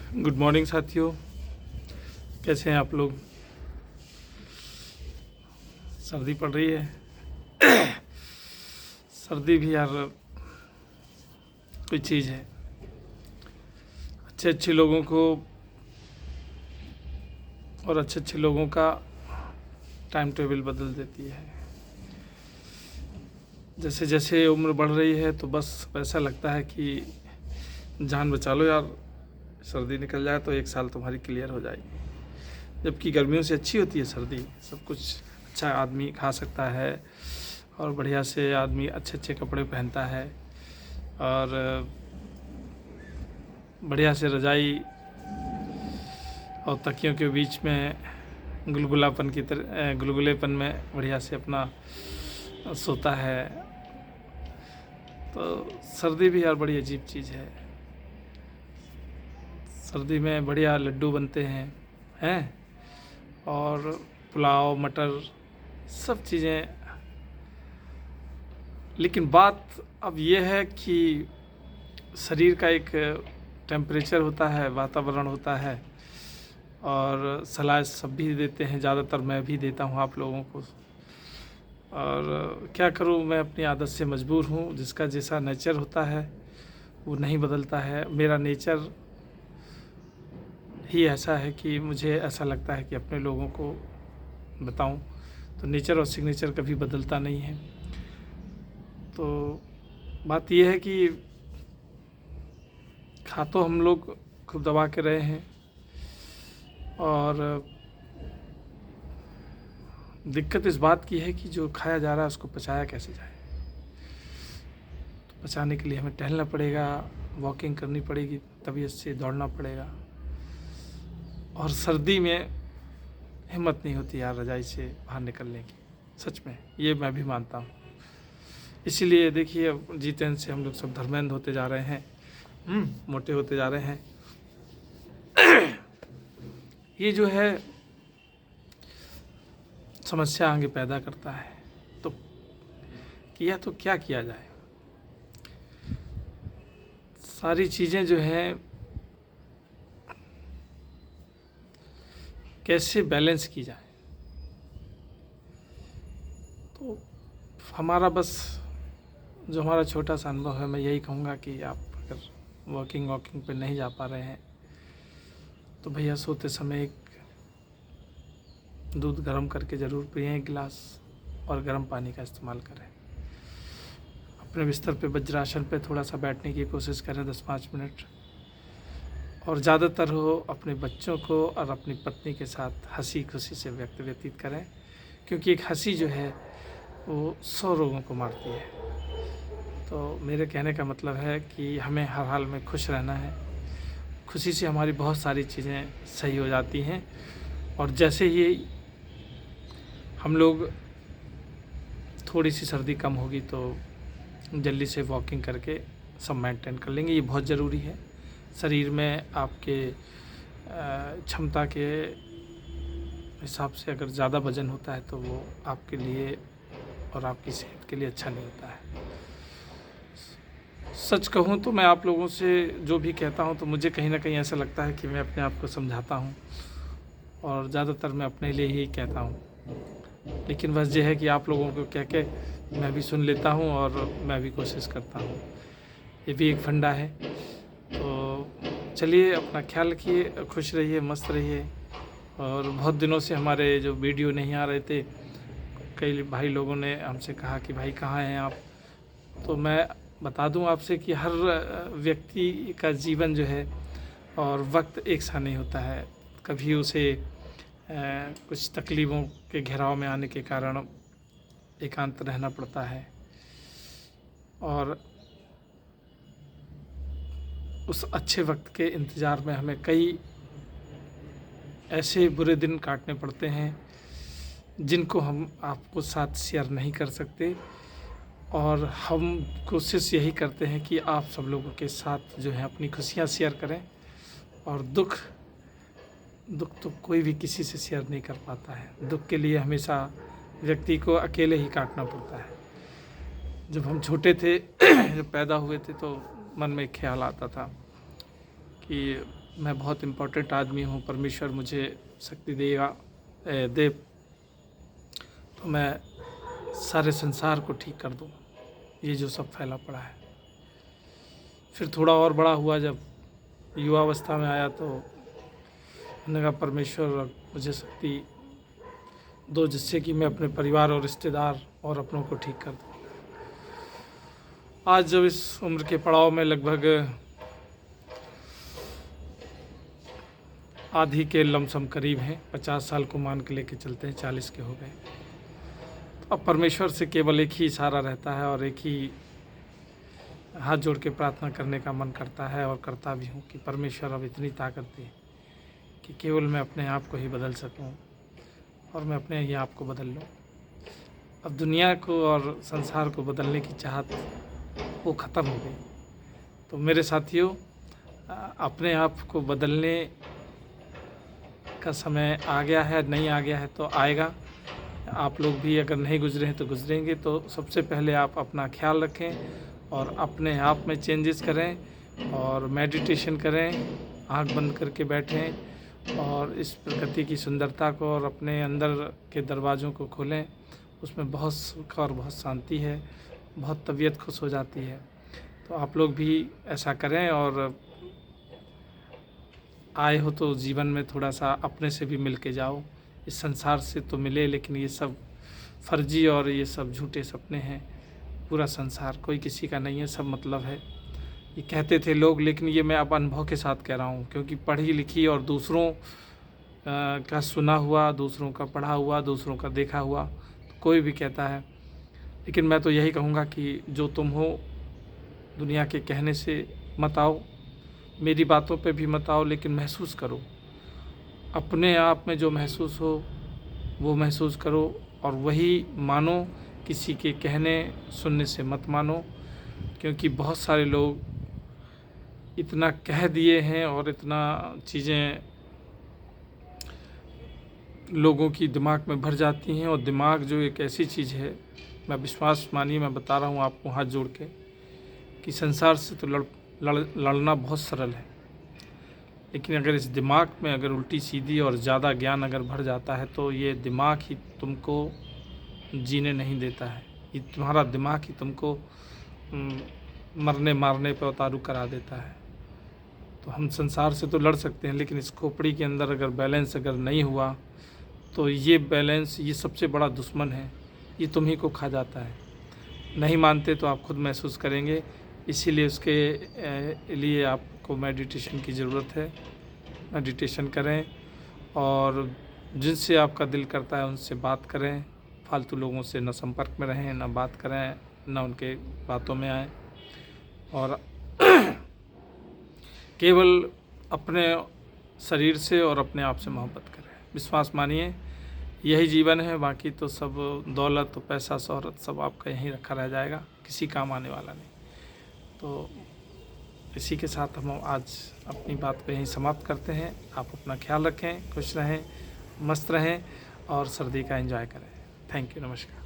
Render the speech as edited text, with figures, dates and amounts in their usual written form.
Good morning साथियों, कैसे हैं आप लोग। सर्दी पड़ रही है। सर्दी भी यार कोई चीज़ है, अच्छे अच्छे लोगों को और अच्छे अच्छे लोगों का टाइम टेबल बदल देती है। जैसे जैसे उम्र बढ़ रही है तो बस ऐसा लगता है कि जान बचा लो यार, सर्दी निकल जाए तो 1 साल तुम्हारी क्लियर हो जाएगी। जबकि गर्मियों से अच्छी होती है सर्दी, सब कुछ अच्छा आदमी खा सकता है और बढ़िया से आदमी अच्छे अच्छे कपड़े पहनता है और बढ़िया से रजाई और तकियों के बीच में गुलगुलापन की तरह गुलगुलेपन में बढ़िया से अपना सोता है। तो सर्दी भी यार बड़ी अजीब चीज़ है। सर्दी में बढ़िया लड्डू बनते हैं और पुलाव मटर सब चीज़ें। लेकिन बात अब ये है कि शरीर का एक टेम्परेचर होता है, वातावरण होता है और सलाह सब भी देते हैं, ज़्यादातर मैं भी देता हूँ आप लोगों को। और क्या करूँ, मैं अपनी आदत से मजबूर हूँ। जिसका जैसा नेचर होता है वो नहीं बदलता है। मेरा नेचर ही ऐसा है कि मुझे ऐसा लगता है कि अपने लोगों को बताऊं, तो नेचर और सिग्नेचर कभी बदलता नहीं है। तो बात यह है कि खा तो हम लोग खूब दबा के रहे हैं और दिक्कत इस बात की है कि जो खाया जा रहा है उसको पचाया कैसे जाए। तो पचाने के लिए हमें टहलना पड़ेगा, वॉकिंग करनी पड़ेगी, तबीयत से दौड़ना पड़ेगा। और सर्दी में हिम्मत नहीं होती यार रज़ाई से बाहर निकलने की, सच में ये मैं भी मानता हूँ। इसीलिए देखिए अब जी10 से हम लोग सब धर्मेंद्र होते जा रहे हैं, मोटे होते जा रहे हैं। ये जो है समस्या आगे पैदा करता है। तो किया तो क्या किया जाए। सारी चीज़ें जो हैं कैसे बैलेंस की जाए। तो हमारा बस जो हमारा छोटा सा अनुभव है, मैं यही कहूँगा कि आप अगर वॉकिंग पे नहीं जा पा रहे हैं तो भैया सोते समय एक दूध गर्म करके ज़रूर पिएं 1 गिलास और गर्म पानी का इस्तेमाल करें। अपने बिस्तर पे वज्रासन पे थोड़ा सा बैठने की कोशिश करें 10-5 मिनट। और ज़्यादातर हो अपने बच्चों को और अपनी पत्नी के साथ हंसी खुशी से व्यतीत करें, क्योंकि एक हंसी जो है वो 100 रोगों को मारती है। तो मेरे कहने का मतलब है कि हमें हर हाल में खुश रहना है। खुशी से हमारी बहुत सारी चीज़ें सही हो जाती हैं। और जैसे ही हम लोग थोड़ी सी सर्दी कम होगी तो जल्दी से वॉकिंग करके सब मेंटेन कर लेंगे। ये बहुत ज़रूरी है। शरीर में आपके क्षमता के हिसाब से अगर ज़्यादा वज़न होता है तो वो आपके लिए और आपकी सेहत के लिए अच्छा नहीं होता है। सच कहूँ तो मैं आप लोगों से जो भी कहता हूँ तो मुझे कहीं ना कहीं ऐसा लगता है कि मैं अपने आप को समझाता हूँ और ज़्यादातर मैं अपने लिए ही कहता हूँ। लेकिन बस ये है कि आप लोगों को कह के मैं भी सुन लेता हूँ और मैं भी कोशिश करता हूँ। ये भी एक फंडा है। तो चलिए अपना ख्याल रखिए, खुश रहिए, मस्त रहिए। और बहुत दिनों से हमारे जो वीडियो नहीं आ रहे थे, कई भाई लोगों ने हमसे कहा कि भाई कहाँ हैं आप। तो मैं बता दूं आपसे कि हर व्यक्ति का जीवन जो है और वक्त एक सा नहीं होता है। कभी उसे कुछ तकलीफ़ों के घेराव में आने के कारण एकांत रहना पड़ता है और उस अच्छे वक्त के इंतज़ार में हमें कई ऐसे बुरे दिन काटने पड़ते हैं जिनको हम आपको साथ शेयर नहीं कर सकते। और हम कोशिश यही करते हैं कि आप सब लोगों के साथ जो है अपनी खुशियाँ शेयर करें। और दुख तो कोई भी किसी से शेयर नहीं कर पाता है। दुख के लिए हमेशा व्यक्ति को अकेले ही काटना पड़ता है। जब हम छोटे थे जब पैदा हुए थे तो मन में ख्याल आता था कि मैं बहुत इम्पोर्टेंट आदमी हूँ, परमेश्वर मुझे शक्ति दे तो मैं सारे संसार को ठीक कर दूँ, ये जो सब फैला पड़ा है। फिर थोड़ा और बड़ा हुआ, जब युवावस्था में आया तो मैंने कहा परमेश्वर मुझे शक्ति दो जिससे कि मैं अपने परिवार और रिश्तेदार और अपनों को ठीक कर दूँ। आज जब इस उम्र के पड़ाव में लगभग आधी के लमसम करीब हैं, 50 साल को मान के लेके चलते हैं, 40 के हो गए, तो अब परमेश्वर से केवल एक ही इशारा रहता है और एक ही हाथ जोड़ के प्रार्थना करने का मन करता है और करता भी हूँ कि परमेश्वर अब इतनी ताकत दे कि केवल मैं अपने आप को ही बदल सकूँ और मैं अपने ही आप को बदल लूँ। अब दुनिया को और संसार को बदलने की चाहत वो ख़त्म हो गई। तो मेरे साथियों, अपने आप को बदलने का समय आ गया है, नहीं आ गया है तो आएगा। आप लोग भी अगर नहीं गुजरे हैं तो गुजरेंगे। तो सबसे पहले आप अपना ख्याल रखें और अपने आप में चेंजेस करें और मेडिटेशन करें, आंख बंद करके बैठें और इस प्रकृति की सुंदरता को और अपने अंदर के दरवाज़ों को खोलें। उसमें बहुत सुख और बहुत शांति है, बहुत तबीयत खुश हो जाती है। तो आप लोग भी ऐसा करें और आए हो तो जीवन में थोड़ा सा अपने से भी मिल के जाओ। इस संसार से तो मिले, लेकिन ये सब फर्जी और ये सब झूठे सपने हैं। पूरा संसार कोई किसी का नहीं है, सब मतलब है, ये कहते थे लोग, लेकिन ये मैं अब अनुभव के साथ कह रहा हूँ, क्योंकि पढ़ी लिखी और दूसरों का सुना हुआ, दूसरों का पढ़ा हुआ, दूसरों का देखा हुआ तो कोई भी कहता है। लेकिन मैं तो यही कहूँगा कि जो तुम हो दुनिया के कहने से मत आओ, मेरी बातों पे भी मत आओ, लेकिन महसूस करो, अपने आप में जो महसूस हो वो महसूस करो और वही मानो। किसी के कहने सुनने से मत मानो, क्योंकि बहुत सारे लोग इतना कह दिए हैं और इतना चीज़ें लोगों की दिमाग में भर जाती हैं। और दिमाग जो एक ऐसी चीज़ है, मैं विश्वास मानिए, मैं बता रहा हूँ आपको हाथ जोड़ के, कि संसार से तो लड़ना बहुत सरल है, लेकिन अगर इस दिमाग में अगर उल्टी सीधी और ज़्यादा ज्ञान अगर भर जाता है तो ये दिमाग ही तुमको जीने नहीं देता है। ये तुम्हारा दिमाग ही तुमको मरने मारने पर उतारू करा देता है। तो हम संसार से तो लड़ सकते हैं, लेकिन इस खोपड़ी के अंदर अगर बैलेंस अगर नहीं हुआ तो ये बैलेंस, ये सबसे बड़ा दुश्मन है, ये तुम्ही को खा जाता है। नहीं मानते तो आप खुद महसूस करेंगे। इसीलिए उसके लिए आपको मेडिटेशन की ज़रूरत है। मेडिटेशन करें और जिनसे आपका दिल करता है उनसे बात करें। फालतू लोगों से न संपर्क में रहें, न बात करें, न उनके बातों में आएँ और केवल अपने शरीर से और अपने आप से मोहब्बत करें। विश्वास मानिए, यही जीवन है, बाकी तो सब दौलत, पैसा, शोहरत सब आपका यहीं रखा रह जाएगा, किसी काम आने वाला नहीं। तो इसी के साथ हम आज अपनी बात को यहीं समाप्त करते हैं। आप अपना ख्याल रखें, खुश रहें, मस्त रहें और सर्दी का एंजॉय करें। थैंक यू, नमस्कार।